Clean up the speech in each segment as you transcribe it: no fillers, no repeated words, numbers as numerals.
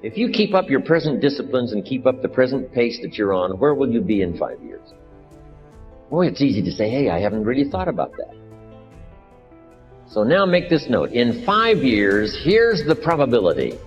If you keep up your present disciplines and keep up the present pace that you're on, where will you be in 5 years? Boy, it's easy to say, hey, I haven't really thought about that. So now make this note. In 5 years, here's the probability.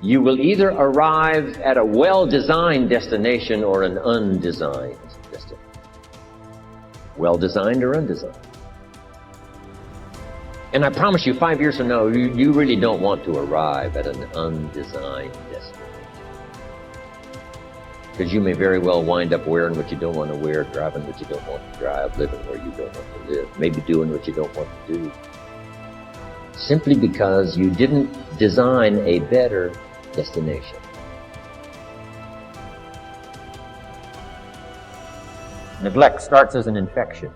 You will either arrive at a well-designed destination or an undesigned destination. Well-designed or undesigned. And I promise you, 5 years from now, you really don't want to arrive at an undesigned destination. Because you may very well wind up wearing what you don't want to wear, driving what you don't want to drive, living where you don't want to live, maybe doing what you don't want to do. Simply because you didn't design a better destination. Neglect starts as an infection.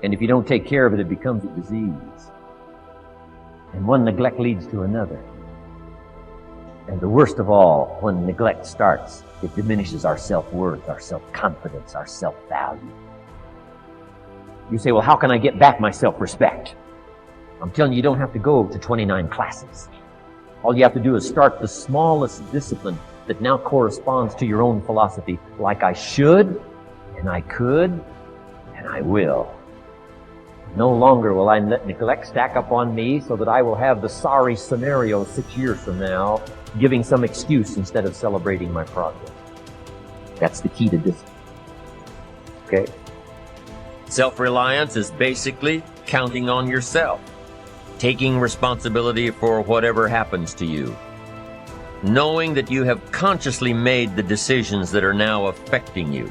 And if you don't take care of it, it becomes a disease. And one neglect leads to another. And the worst of all, when neglect starts, it diminishes our self-worth, our self-confidence, our self-value. You say, well, how can I get back my self-respect? I'm telling you, you don't have to go to 29 classes. All you have to do is start the smallest discipline that now corresponds to your own philosophy, like I should, and I could, and I will. No longer will I let neglect stack up on me so that I will have the sorry scenario 6 years from now, giving some excuse instead of celebrating my progress. That's the key to discipline. Okay? Self-reliance is basically counting on yourself, taking responsibility for whatever happens to you, knowing that you have consciously made the decisions that are now affecting you,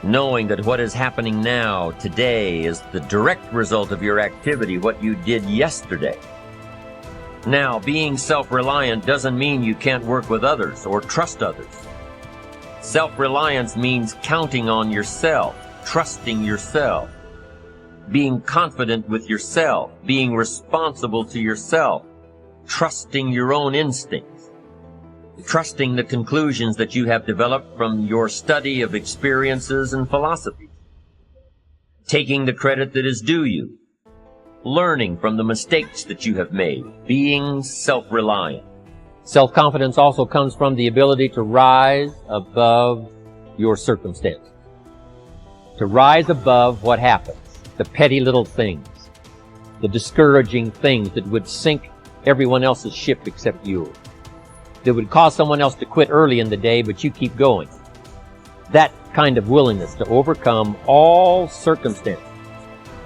knowing that what is happening now, today, is the direct result of your activity, what you did yesterday. Now, being self-reliant doesn't mean you can't work with others or trust others. Self-reliance means counting on yourself, trusting yourself, being confident with yourself, being responsible to yourself, trusting your own instincts, trusting the conclusions that you have developed from your study of experiences and philosophies, taking the credit that is due you, learning from the mistakes that you have made, being self-reliant. Self-confidence also comes from the ability to rise above your circumstances, to rise above what happens, the petty little things, the discouraging things that would sink everyone else's ship except yours, that would cause someone else to quit early in the day, but you keep going. That kind of willingness to overcome all circumstances,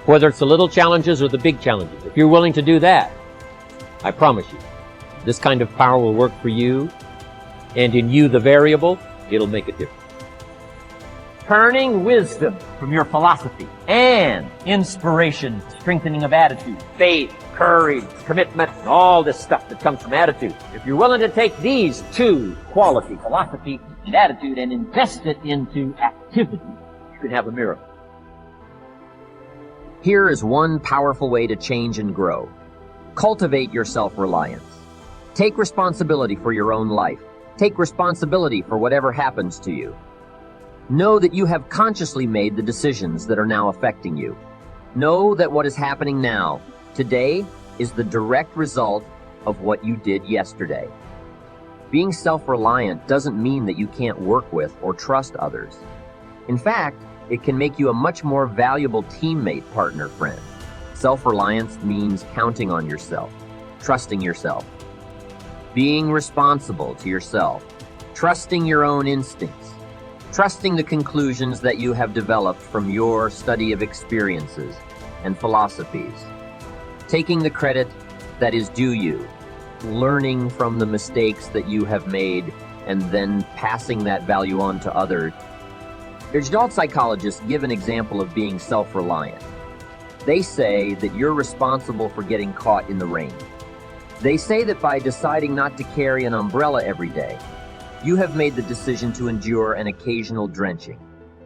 whether it's the little challenges or the big challenges. If you're willing to do that, I promise you, this kind of power will work for you, and in you, the variable, it'll make a difference. Turning wisdom from your philosophy and inspiration, strengthening of attitude, faith, courage, commitment, all this stuff that comes from attitude. If you're willing to take these two qualities, philosophy and attitude, and invest it into activity, you can have a miracle. Here is one powerful way to change and grow. Cultivate your self-reliance. Take responsibility for your own life. Take responsibility for whatever happens to you. Know that you have consciously made the decisions that are now affecting you. Know that what is happening now, today, is the direct result of what you did yesterday. Being self-reliant doesn't mean that you can't work with or trust others. In fact, it can make you a much more valuable teammate, partner, friend. Self-reliance means counting on yourself, trusting yourself, being responsible to yourself, trusting your own instincts, trusting the conclusions that you have developed from your study of experiences and philosophies, taking the credit that is due you, learning from the mistakes that you have made, and then passing that value on to others. Adult psychologists give an example of being self-reliant. They say that you're responsible for getting caught in the rain. They say that by deciding not to carry an umbrella every day, you have made the decision to endure an occasional drenching.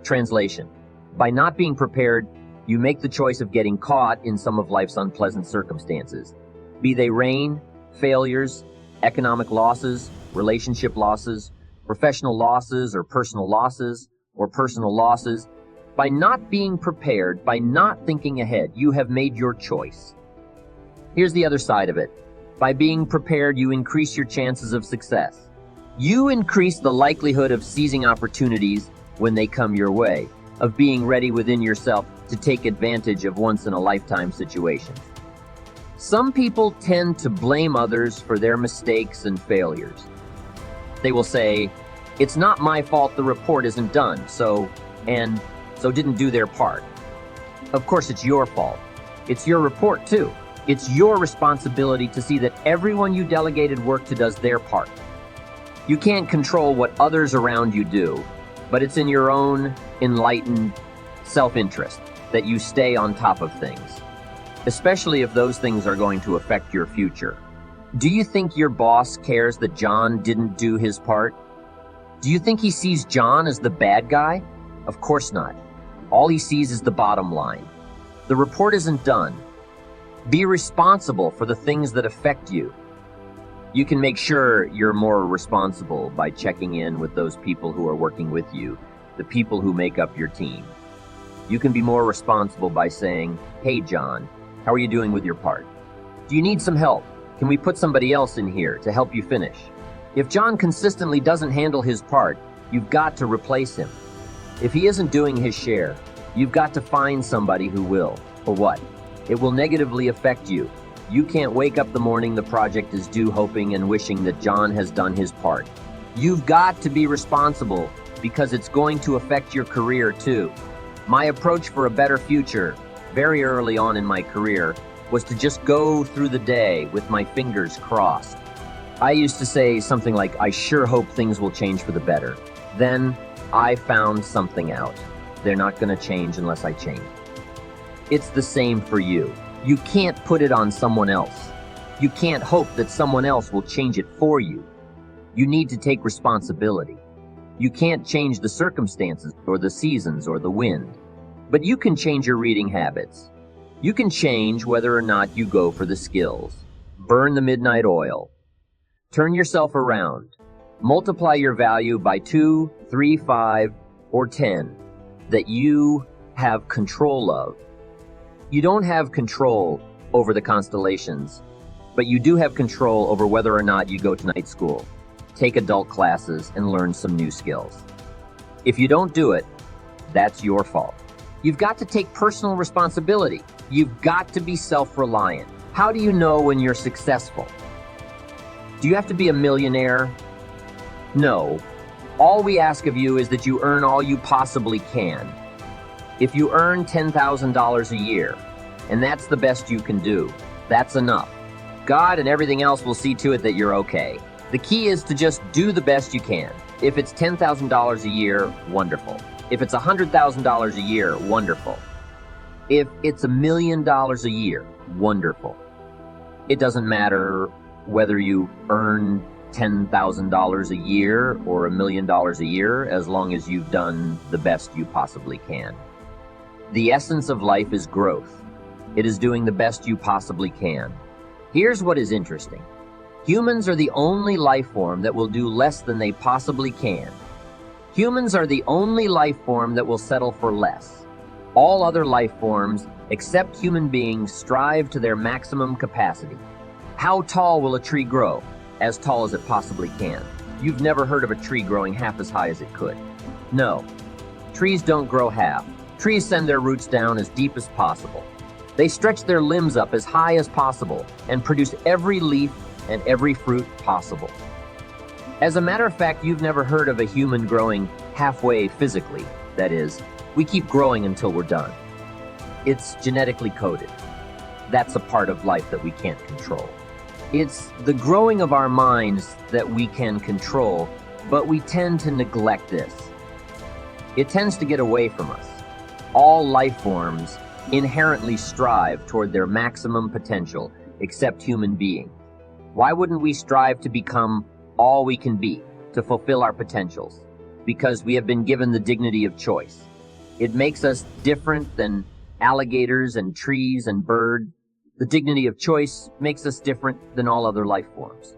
Translation: by not being prepared, you make the choice of getting caught in some of life's unpleasant circumstances, be they rain, failures, economic losses, relationship losses, professional losses, or personal losses. By not being prepared, by not thinking ahead, you have made your choice. Here's the other side of it. By being prepared, you increase your chances of success. You increase the likelihood of seizing opportunities when they come your way, of being ready within yourself to take advantage of once-in-a-lifetime situations. Some people tend to blame others for their mistakes and failures. They will say, "It's not my fault the report isn't done, so didn't do their part." Of course, it's your fault. It's your report too. It's your responsibility to see that everyone you delegated work to does their part. You can't control what others around you do, but it's in your own enlightened self-interest that you stay on top of things, especially if those things are going to affect your future. Do you think your boss cares that John didn't do his part? Do you think he sees John as the bad guy? Of course not. All he sees is the bottom line. The report isn't done. Be responsible for the things that affect you. You can make sure you're more responsible by checking in with those people who are working with you, the people who make up your team. You can be more responsible by saying, "Hey, John, how are you doing with your part? Do you need some help? Can we put somebody else in here to help you finish?" If John consistently doesn't handle his part, you've got to replace him. If he isn't doing his share, you've got to find somebody who will. For what? It will negatively affect you. You can't wake up the morning the project is due hoping and wishing that John has done his part. You've got to be responsible because it's going to affect your career too. My approach for a better future, very early on in my career, was to just go through the day with my fingers crossed. I used to say something like, "I sure hope things will change for the better." Then I found something out. They're not going to change unless I change. It's the same for you. You can't put it on someone else. You can't hope that someone else will change it for you. You need to take responsibility. You can't change the circumstances or the seasons or the wind, but you can change your reading habits. You can change whether or not you go for the skills. Burn the midnight oil. Turn yourself around. Multiply your value by 2, 3, 5, or 10 that you have control of. You don't have control over the constellations, but you do have control over whether or not you go to night school, take adult classes, and learn some new skills. If you don't do it, that's your fault. You've got to take personal responsibility. You've got to be self-reliant. How do you know when you're successful? Do you have to be a millionaire? No. All we ask of you is that you earn all you possibly can. If you earn $10,000 a year, and that's the best you can do, that's enough. God and everything else will see to it that you're okay. The key is to just do the best you can. If it's $10,000 a year, wonderful. If it's $100,000 a year, wonderful. If it's $1 million a year, wonderful. It doesn't matter whether you earn $10,000 a year or $1 million a year, as long as you've done the best you possibly can. The essence of life is growth. It is doing the best you possibly can. Here's what is interesting. Humans are the only life form that will do less than they possibly can. Humans are the only life form that will settle for less. All other life forms, except human beings, strive to their maximum capacity. How tall will a tree grow? As tall as it possibly can. You've never heard of a tree growing half as high as it could. No, trees don't grow half. Trees send their roots down as deep as possible. They stretch their limbs up as high as possible and produce every leaf and every fruit possible. As a matter of fact, you've never heard of a human growing halfway physically. That is, we keep growing until we're done. It's genetically coded. That's a part of life that we can't control. It's the growing of our minds that we can control, but we tend to neglect this. It tends to get away from us. All life forms inherently strive toward their maximum potential, except human beings. Why wouldn't we strive to become all we can be, to fulfill our potentials? Because we have been given the dignity of choice. It makes us different than alligators and trees and birds. The dignity of choice makes us different than all other life forms.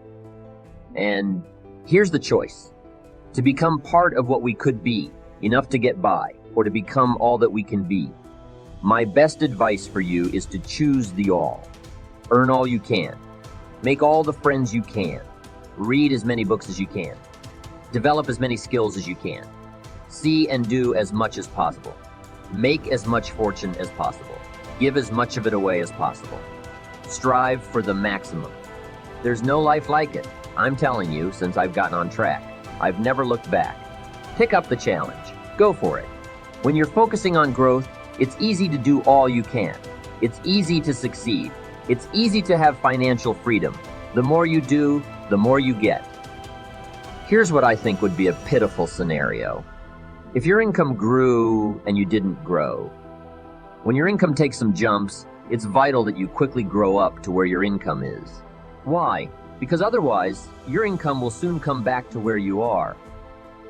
And here's the choice. To become part of what we could be, enough to get by, or to become all that we can be. My best advice for you is to choose the all. Earn all you can. Make all the friends you can. Read as many books as you can. Develop as many skills as you can. See and do as much as possible. Make as much fortune as possible. Give as much of it away as possible. Strive for the maximum. There's no life like it. I'm telling you, since I've gotten on track. I've never looked back. Pick up the challenge. Go for it. When you're focusing on growth, it's easy to do all you can. It's easy to succeed. It's easy to have financial freedom. The more you do, the more you get. Here's what I think would be a pitiful scenario. If your income grew and you didn't grow. When your income takes some jumps, it's vital that you quickly grow up to where your income is. Why? Because otherwise, your income will soon come back to where you are.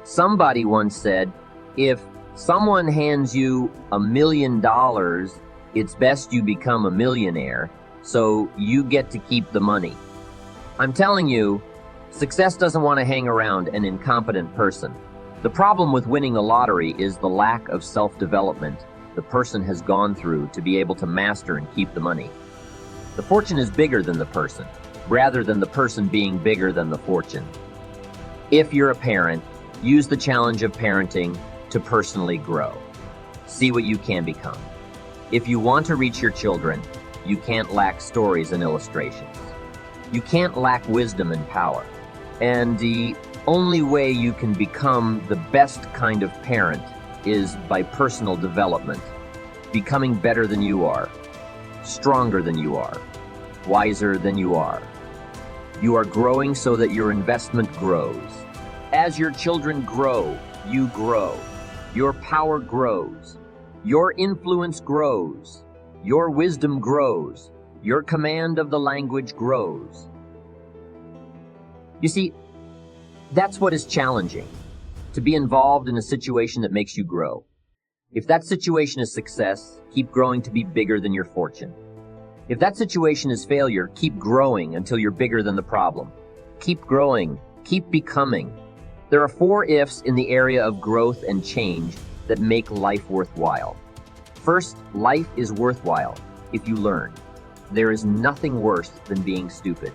Somebody once said, if someone hands you $1 million, it's best you become a millionaire, so you get to keep the money. I'm telling you, success doesn't want to hang around an incompetent person. The problem with winning the lottery is the lack of self-development the person has gone through to be able to master and keep the money. The fortune is bigger than the person, rather than the person being bigger than the fortune. If you're a parent, use the challenge of parenting to personally grow. See what you can become. If you want to reach your children, you can't lack stories and illustrations. You can't lack wisdom and power. And the only way you can become the best kind of parent is by personal development, becoming better than you are, stronger than you are, wiser than you are. You are growing so that your investment grows. As your children grow, you grow. Your power grows. Your influence grows. Your wisdom grows. Your command of the language grows. You see, that's what is challenging, to be involved in a situation that makes you grow. If that situation is success, keep growing to be bigger than your fortune. If that situation is failure, keep growing until you're bigger than the problem. Keep growing, keep becoming. There are 4 ifs in the area of growth and change that make life worthwhile. First, life is worthwhile if you learn. There is nothing worse than being stupid.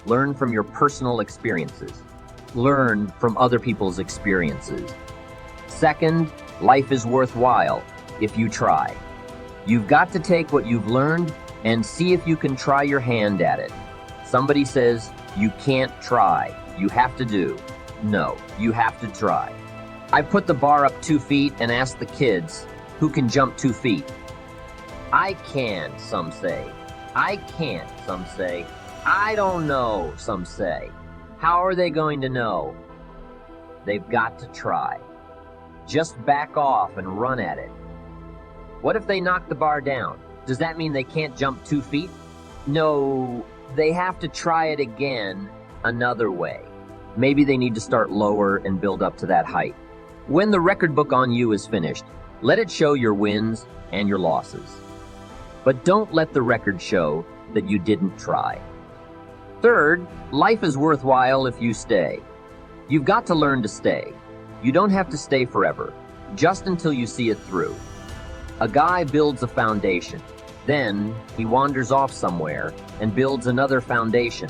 Learn from your personal experiences. Learn from other people's experiences. Second, life is worthwhile if you try. You've got to take what you've learned and see if you can try your hand at it. Somebody says, you can't try, you have to do. No, you have to try. I put the bar up 2 feet and asked the kids, who can jump 2 feet? I can, some say. I can't, some say. I don't know, some say. How are they going to know? They've got to try. Just back off and run at it. What if they knock the bar down? Does that mean they can't jump 2 feet? No, they have to try it again another way. Maybe they need to start lower and build up to that height. When the record book on you is finished, let it show your wins and your losses. But don't let the record show that you didn't try. Third, life is worthwhile if you stay. You've got to learn to stay. You don't have to stay forever, just until you see it through. A guy builds a foundation. Then he wanders off somewhere and builds another foundation.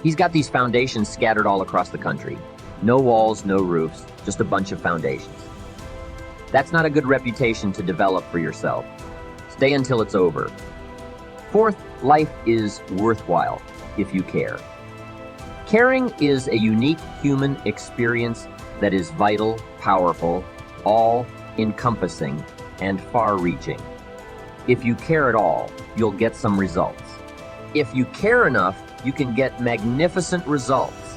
He's got these foundations scattered all across the country. No walls, no roofs, just a bunch of foundations. That's not a good reputation to develop for yourself. Stay until it's over. Fourth, life is worthwhile if you care. Caring is a unique human experience that is vital, powerful, all-encompassing, and far-reaching. If you care at all, you'll get some results. If you care enough, you can get magnificent results.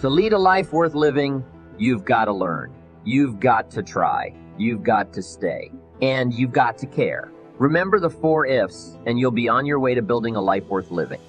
To lead a life worth living, you've got to learn. You've got to try. You've got to stay. And you've got to care. Remember the 4 ifs, and you'll be on your way to building a life worth living.